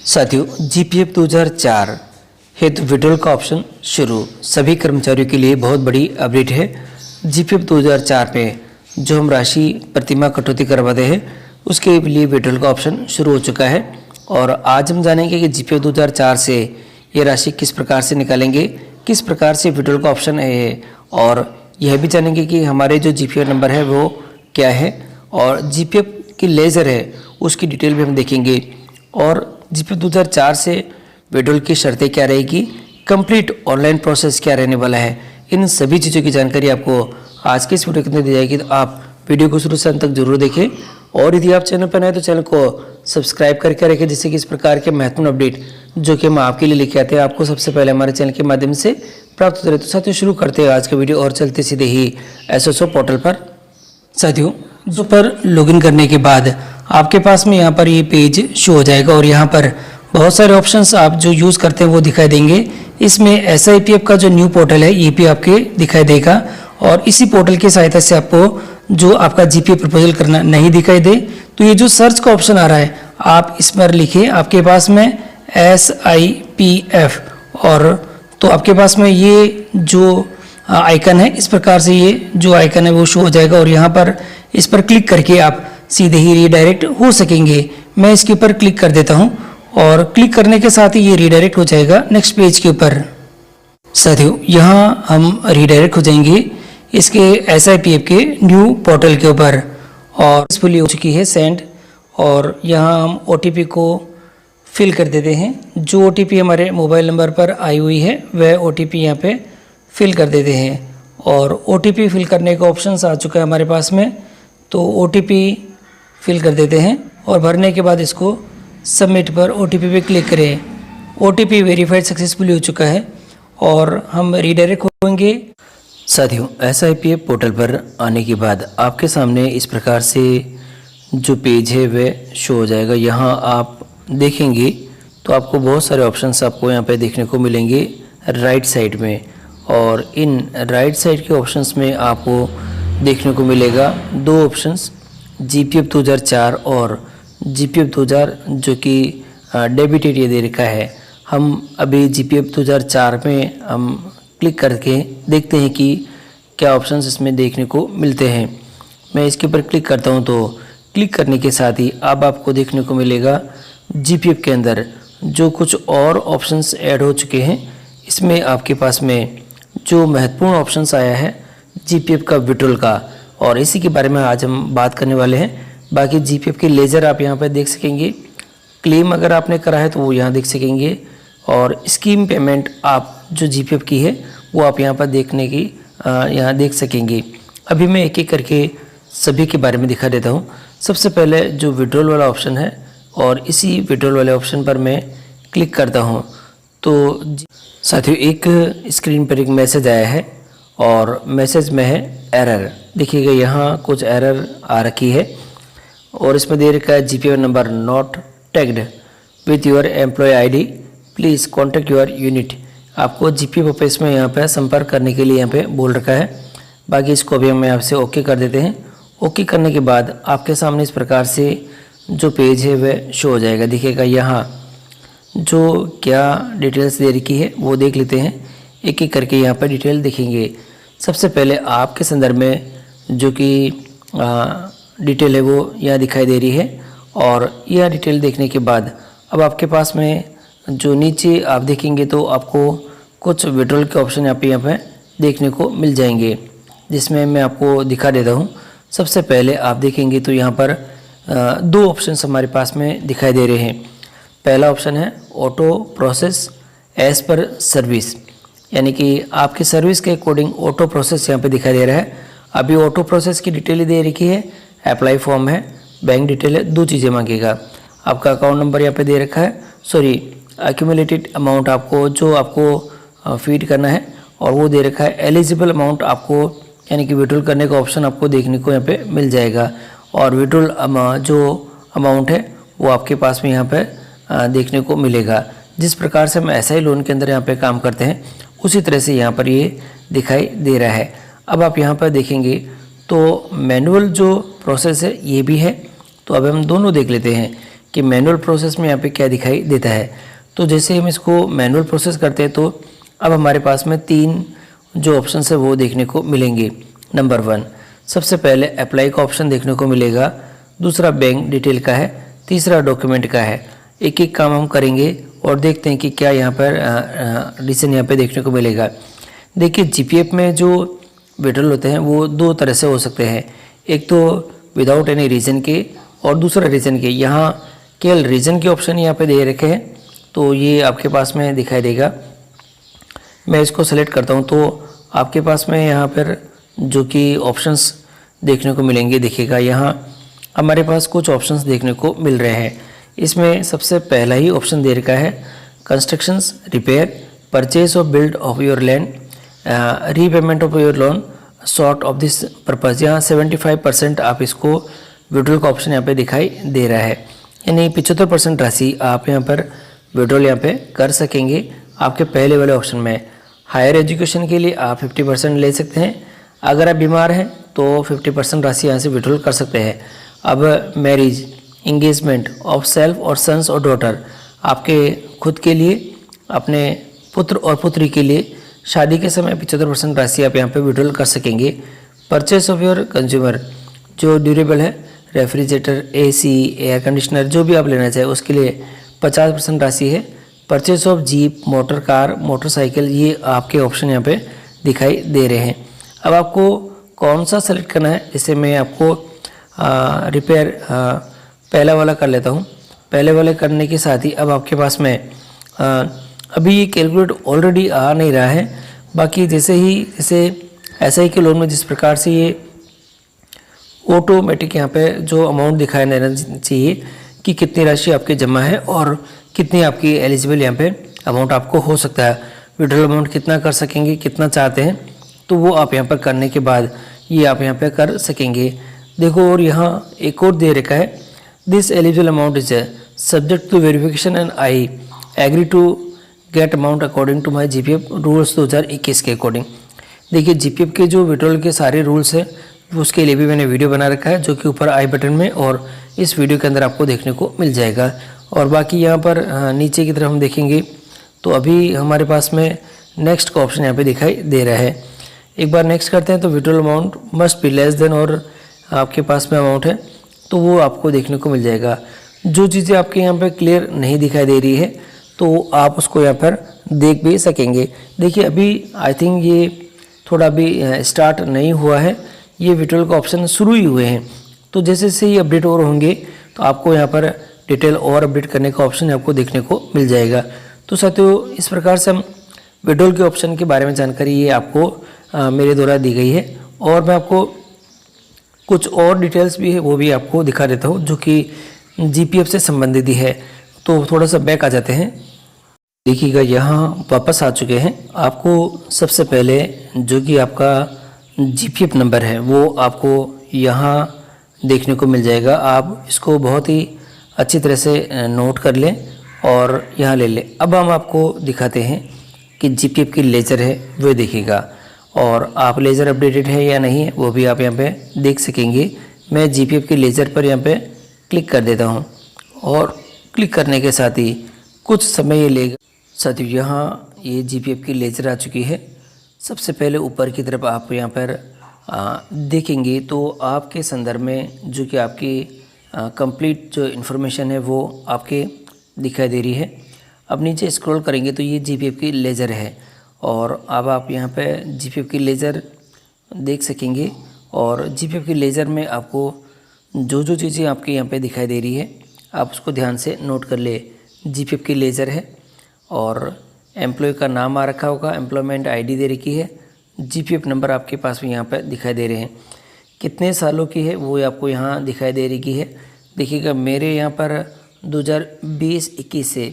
साथियों, जीपीएफ 2004 हेतु विड्रॉल का ऑप्शन शुरू। सभी कर्मचारियों के लिए बहुत बड़ी अपडेट है। जीपीएफ 2004 में जो हम राशि प्रतिमाह कटौती करवाते हैं उसके लिए विड्रॉल का ऑप्शन शुरू हो चुका है। और आज हम जानेंगे कि जीपीएफ 2004 से ये राशि किस प्रकार से निकालेंगे, किस प्रकार से विड्रॉल का ऑप्शन है, और यह भी जानेंगे कि हमारे जो जीपीएफ नंबर है वो क्या है, और जीपीएफ की लेज़र है उसकी डिटेल भी हम देखेंगे, और जीपीएफ 2004 से विड्रॉल की शर्तें क्या रहेगी, कंप्लीट ऑनलाइन प्रोसेस क्या रहने वाला है, इन सभी चीज़ों की जानकारी आपको आज के इस वीडियो के अंदर दी जाएगी। तो आप वीडियो को शुरू से अंत तक जरूर देखें, और यदि आप चैनल पर नए तो चैनल को सब्सक्राइब करके रखें, जिससे कि इस प्रकार के महत्वपूर्ण अपडेट जो कि हम आपके लिए लेके आते हैं आपको सबसे पहले हमारे चैनल के माध्यम से प्राप्त होते रहे। तो साथियों, शुरू करते हैं आज का वीडियो और चलते सीधे ही एसएसओ पोर्टल पर। साथियों, जो पर लॉगिन करने के बाद आपके पास में यहाँ पर ये पेज शो हो जाएगा, और यहाँ पर बहुत सारे ऑप्शंस आप जो यूज़ करते हैं वो दिखाई देंगे। इसमें SIPF का जो न्यू पोर्टल है ये भी आपके दिखाई देगा, और इसी पोर्टल की सहायता से आपको जो आपका जीपीएफ प्रपोजल करना नहीं दिखाई दे तो ये जो सर्च का ऑप्शन आ रहा है आप इस पर लिखिए आपके पास में SIPF, और तो आपके पास में ये जो आइकन है इस प्रकार से ये जो आइकन है वो शो हो जाएगा, और यहाँ पर इस पर क्लिक करके आप सीधे ही रीडायरेक्ट हो सकेंगे। मैं इसके ऊपर क्लिक कर देता हूँ, और क्लिक करने के साथ ही ये रीडायरेक्ट हो जाएगा नेक्स्ट पेज के ऊपर। साथियों, यहाँ हम रीडायरेक्ट हो जाएंगे इसके SIPF के न्यू पोर्टल के ऊपर, और सक्सेसफुली हो चुकी है सेंड। और यहाँ हम OTP को फिल कर देते हैं। जो OTP हमारे मोबाइल नंबर पर आई हुई है वह OTP यहाँ पे फिल कर देते हैं, और OTP फिल करने का ऑप्शन आ चुका है हमारे पास में, तो OTP फिल कर देते हैं, और भरने के बाद इसको सबमिट पर OTP पे क्लिक करें। OTP वेरीफाइड सक्सेसफुली हो चुका है, और हम रीडायरेक्ट होंगे। साथियों, SIPF पोर्टल पर आने के बाद आपके सामने इस प्रकार से जो पेज है वह शो हो जाएगा। यहाँ आप देखेंगे तो आपको बहुत सारे ऑप्शंस आपको यहाँ पे देखने को मिलेंगे राइट साइड में, और इन राइट साइड के ऑप्शंस में आपको देखने को मिलेगा दो ऑप्शंस, जीपीएफ 2004 और जीपीएफ 2000 जो कि डेबिट एरिया दे रखा है। हम अभी जीपीएफ 2004 में हम क्लिक करके देखते हैं कि क्या ऑप्शंस इसमें देखने को मिलते हैं। मैं इसके ऊपर क्लिक करता हूं, तो क्लिक करने के साथ ही अब आपको देखने को मिलेगा जीपीएफ के अंदर जो कुछ और ऑप्शंस ऐड हो चुके हैं। इसमें आपके पास में जो महत्वपूर्ण ऑप्शंस आया है जीपीएफ का विड्रॉल का, और इसी के बारे में आज हम बात करने वाले हैं। बाकी जीपीएफ के लेज़र आप यहाँ पर देख सकेंगे, क्लेम अगर आपने करा है तो वो यहाँ देख सकेंगे, और स्कीम पेमेंट आप जो जीपीएफ की है वो आप यहाँ पर देखने की यहाँ देख सकेंगे। अभी मैं एक एक करके सभी के बारे में दिखा देता हूँ। सबसे पहले जो विड्रॉल वाला ऑप्शन है, और इसी विड्रॉल वाले ऑप्शन पर मैं क्लिक करता हूँ तो साथियों एक स्क्रीन पर एक मैसेज आया है, और मैसेज में है एरर। देखिएगा यहाँ कुछ एरर आ रखी है, और इसमें दे रखा है GPF number not tagged with your employ ID, please contact your unit. आपको जीपीएफ ऑफिस में यहाँ पे संपर्क करने के लिए यहाँ पे बोल रखा है। बाकी इसको भी हम यहाँ से ओके कर देते हैं। ओके करने के बाद आपके सामने इस प्रकार से जो पेज है वह शो हो जाएगा। देखिएगा यहाँ जो क्या डिटेल्स दे रखी है वो देख लेते हैं, एक एक करके यहाँ पर डिटेल देखेंगे। सबसे पहले आपके संदर्भ में जो कि डिटेल है वो यहाँ दिखाई दे रही है, और यह डिटेल देखने के बाद अब आपके पास में जो नीचे आप देखेंगे तो आपको कुछ विड्रॉल के ऑप्शन यहाँ पे देखने को मिल जाएंगे, जिसमें मैं आपको दिखा देता हूँ। सबसे पहले आप देखेंगे तो यहाँ पर दो ऑप्शंस हमारे पास में दिखाई दे रहे हैं। पहला ऑप्शन है auto process as per service, यानी कि आपकी सर्विस के अकॉर्डिंग ऑटो प्रोसेस यहाँ पे दिखाई दे रहा है। अभी ऑटो प्रोसेस की डिटेल दे रखी है, अप्लाई फॉर्म है, बैंक डिटेल है, दो चीज़ें मांगेगा। आपका अकाउंट नंबर यहाँ पे दे रखा है, सॉरी एक्यूमुलेटेड अमाउंट आपको जो आपको फीड करना है, और वो दे रखा है एलिजिबल अमाउंट आपको, यानी कि विड्रॉल करने का ऑप्शन आपको देखने को यहाँ पे मिल जाएगा। और विड्रॉल जो अमाउंट है वो आपके पास में यहाँ पे देखने को मिलेगा। जिस प्रकार से हम SI लोन के अंदर यहाँ पे काम करते हैं उसी तरह से यहाँ पर ये दिखाई दे रहा है। अब आप यहाँ पर देखेंगे तो मैनुअल जो प्रोसेस है ये भी है, तो अब हम दोनों देख लेते हैं कि मैनुअल प्रोसेस में यहाँ पे क्या दिखाई देता है। तो जैसे हम इसको मैनुअल प्रोसेस करते हैं तो अब हमारे पास में 3 जो ऑप्शन है वो देखने को मिलेंगे। नंबर 1, सबसे पहले अप्लाई का ऑप्शन देखने को मिलेगा, दूसरा बैंक डिटेल का है, तीसरा डॉक्यूमेंट का है। एक एक काम हम करेंगे और देखते हैं कि क्या यहाँ पर रीज़न यहाँ पे देखने को मिलेगा। देखिए जीपीएफ में जो विड्रॉल होते हैं वो 2 तरह से हो सकते हैं, एक तो विदाउट एनी रीज़न के और दूसरा रीज़न के। यहाँ केवल रीज़न के ऑप्शन यहाँ पे दे रखे हैं, तो ये आपके पास में दिखाई देगा। मैं इसको सेलेक्ट करता हूँ तो आपके पास में यहाँ पर जो कि ऑप्शंस देखने को मिलेंगे। देखिएगा यहाँ हमारे पास कुछ ऑप्शंस देखने को मिल रहे हैं। इसमें सबसे पहला ही ऑप्शन दे रखा है constructions, repair, purchase of build of your land, repayment of your loan, short of this purpose. यहाँ 75% आप इसको विड्रॉल का ऑप्शन यहाँ पे दिखाई दे रहा है, यानी 75% राशि आप यहाँ पर विड्रॉल यहाँ पे कर सकेंगे। आपके पहले वाले ऑप्शन में हायर एजुकेशन के लिए आप 50% ले सकते हैं, अगर आप बीमार हैं तो 50% राशि यहाँ से विड्रॉल कर सकते हैं। अब मैरिज, इंगेजमेंट ऑफ सेल्फ और सन्स और डॉटर, आपके खुद के लिए, अपने पुत्र और पुत्री के लिए शादी के समय 75% राशि आप यहाँ पे विड्रॉल कर सकेंगे। परचेस ऑफ योर कंज्यूमर, जो ड्यूरेबल है, रेफ्रिजरेटर, एसी, एयर कंडीशनर, जो भी आप लेना चाहें उसके लिए 50% राशि है। Purchase of jeep, motor car, motorcycle, ये आपके ऑप्शन यहाँ पे दिखाई दे रहे हैं। अब आपको कौन सा सेलेक्ट करना है, जैसे मैं आपको रिपेयर पहला वाला कर लेता हूँ। पहले वाले करने के साथ ही अब आपके पास में अभी ये कैलकुलेट ऑलरेडी आ नहीं रहा है, बाकी जैसे एसआई के लोन में जिस प्रकार से ये ऑटोमेटिक यहाँ पे जो अमाउंट दिखाई देना चाहिए कि कितनी राशि आपके जमा है और कितनी आपकी एलिजिबल यहाँ पे अमाउंट आपको हो सकता है, विड्रॉल अमाउंट कितना कर सकेंगे, कितना चाहते हैं, तो वो आप यहाँ पर करने के बाद ये आप यहाँ पे कर सकेंगे। देखो और यहाँ एक और दे रखा है, this eligible amount is subject to verification and I agree to get amount according to my GPF rules 2021 के अकॉर्डिंग। देखिए जीपीएफ के जो विड्रॉल के सारे रूल्स हैं उसके लिए भी मैंने वीडियो बना रखा है, जो कि ऊपर आई बटन में और इस वीडियो के अंदर आपको देखने को मिल जाएगा। और बाकी यहाँ पर नीचे की तरफ हम देखेंगे तो अभी हमारे पास में नेक्स्ट का ऑप्शन यहाँ पे दिखाई दे रहा है। एक बार नेक्स्ट करते हैं तो withdrawal amount must be less than, और आपके पास में अमाउंट है तो वो आपको देखने को मिल जाएगा। जो चीज़ें आपके यहाँ पे क्लियर नहीं दिखाई दे रही है तो आप उसको यहाँ पर देख भी सकेंगे। देखिए अभी आई थिंक ये थोड़ा भी स्टार्ट नहीं हुआ है, ये विड्रॉल का ऑप्शन शुरू ही हुए हैं, तो जैसे जैसे ये अपडेट और होंगे तो आपको यहाँ पर डिटेल और अपडेट करने का ऑप्शन आपको देखने को मिल जाएगा। तो साथियों इस प्रकार से हम विड्रॉल के ऑप्शन के बारे में जानकारी ये आपको मेरे द्वारा दी गई है, और मैं आपको कुछ और डिटेल्स भी है वो भी आपको दिखा देता हूँ जो कि जीपीएफ से संबंधित ही है। तो थोड़ा सा बैक आ जाते हैं। देखिएगा यहाँ वापस आ चुके हैं। आपको सबसे पहले जो कि आपका जीपीएफ नंबर है वो आपको यहाँ देखने को मिल जाएगा। आप इसको बहुत ही अच्छी तरह से नोट कर लें और यहाँ ले लें। अब हम आपको दिखाते हैं कि जीपीएफ की लेजर है वो देखिएगा, और आप लेजर अपडेटेड है या नहीं है वो भी आप यहाँ पे देख सकेंगे। मैं जीपीएफ की लेजर पर यहाँ पे क्लिक कर देता हूँ और क्लिक करने के साथ ही कुछ समय ये लेगा। साथियों यहाँ ये जीपीएफ की लेजर आ चुकी है। सबसे पहले ऊपर की तरफ आप यहाँ पर देखेंगे तो आपके संदर्भ में जो कि आपकी कंप्लीट जो इन्फॉर्मेशन है वो आपके दिखाई दे रही है। अब नीचे स्क्रॉल करेंगे तो ये जीपीएफ की लेजर है, और अब आप यहाँ पे जीपीएफ की लेजर देख सकेंगे। और जीपीएफ की लेजर में आपको जो जो चीज़ें आपके यहाँ पे दिखाई दे रही है आप उसको ध्यान से नोट कर ले। जीपीएफ की लेजर है और एम्प्लॉय का नाम आ रखा होगा, एम्प्लॉयमेंट आईडी दे रखी है, जीपीएफ नंबर आपके पास में यहाँ पे दिखाई दे रहे हैं। कितने सालों की है वो आपको यहाँ दिखाई दे रही है। देखिएगा मेरे यहाँ पर 2020-21 से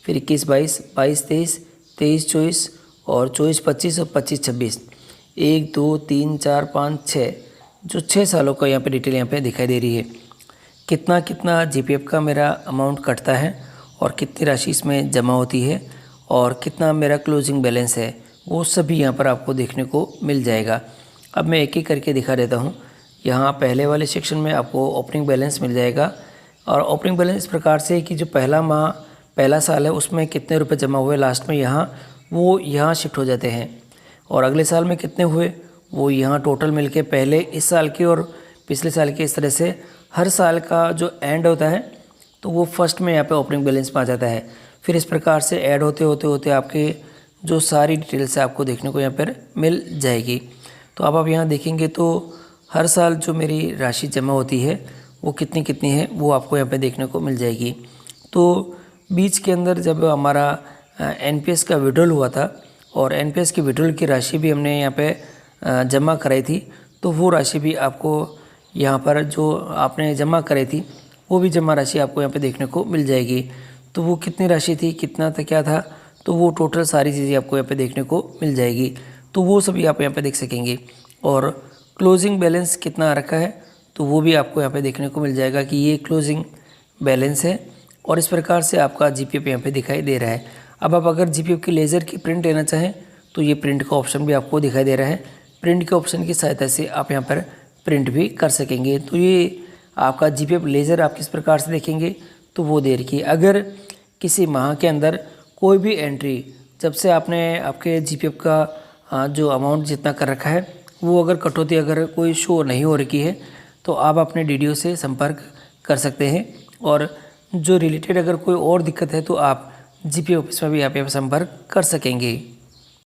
फिर 21-22, 22-23, 23-24 और 24-25 और 25-26, 1 2 3 4 5 6, जो 6 सालों का यहाँ पे डिटेल यहाँ पे दिखाई दे रही है। कितना कितना जीपीएफ का मेरा अमाउंट कटता है और कितनी राशि इसमें जमा होती है और कितना मेरा क्लोजिंग बैलेंस है वो सभी यहाँ पर आपको देखने को मिल जाएगा। अब मैं एक एक करके दिखा देता हूँ। यहाँ पहले वाले सेक्शन में आपको ओपनिंग बैलेंस मिल जाएगा और ओपनिंग बैलेंस इस प्रकार से है कि जो पहला साल है उसमें कितने रुपए जमा हुए लास्ट में वो यहाँ शिफ्ट हो जाते हैं, और अगले साल में कितने हुए वो यहाँ टोटल मिलके पहले इस साल के और पिछले साल के, इस तरह से हर साल का जो एंड होता है तो वो फर्स्ट में यहाँ पे ओपनिंग बैलेंस में आ जाता है। फिर इस प्रकार से ऐड होते होते होते आपके जो सारी डिटेल्स है आपको देखने को यहाँ पर मिल जाएगी। तो अब आप यहाँ देखेंगे तो हर साल जो मेरी राशि जमा होती है वो कितनी कितनी है वो आपको यहाँ पे देखने को मिल जाएगी। तो बीच के अंदर जब हमारा एनपीएस का विड्रॉल हुआ था और एनपीएस की विड्रॉल की राशि भी हमने यहाँ पे जमा कराई थी, तो वो राशि भी आपको यहाँ पर जो आपने जमा कराई थी वो भी जमा राशि आपको यहाँ पे देखने को मिल जाएगी। तो वो कितनी राशि थी, कितना था, क्या था, तो वो टोटल सारी चीज़ें आपको यहाँ पे देखने को मिल जाएगी। तो वो सभी आप यहाँ पे देख सकेंगे। और क्लोजिंग बैलेंस कितना रखा है तो वो भी आपको यहाँ पे देखने को मिल जाएगा कि ये क्लोजिंग बैलेंस है, और इस प्रकार से आपका जीपीएफ यहाँ पे दिखाई दे रहा है। अब आप अगर जीपीएफ की लेज़र की प्रिंट लेना चाहें तो ये प्रिंट का ऑप्शन भी आपको दिखाई दे रहा है। प्रिंट के ऑप्शन की सहायता से आप यहाँ पर प्रिंट भी कर सकेंगे। तो ये आपका जीपीएफ लेज़र आप किस प्रकार से देखेंगे तो वो दे रखिए। अगर किसी माह के अंदर कोई भी एंट्री जब से आपने आपके जीपीएफ का जो अमाउंट जितना कर रखा है वो अगर कटौती अगर कोई शो नहीं हो रखी है तो आप अपने डीडीओ से संपर्क कर सकते हैं। और जो रिलेटेड अगर कोई और दिक्कत है तो आप जीपीएफ ऑफिस में भी आप संपर्क कर सकेंगे।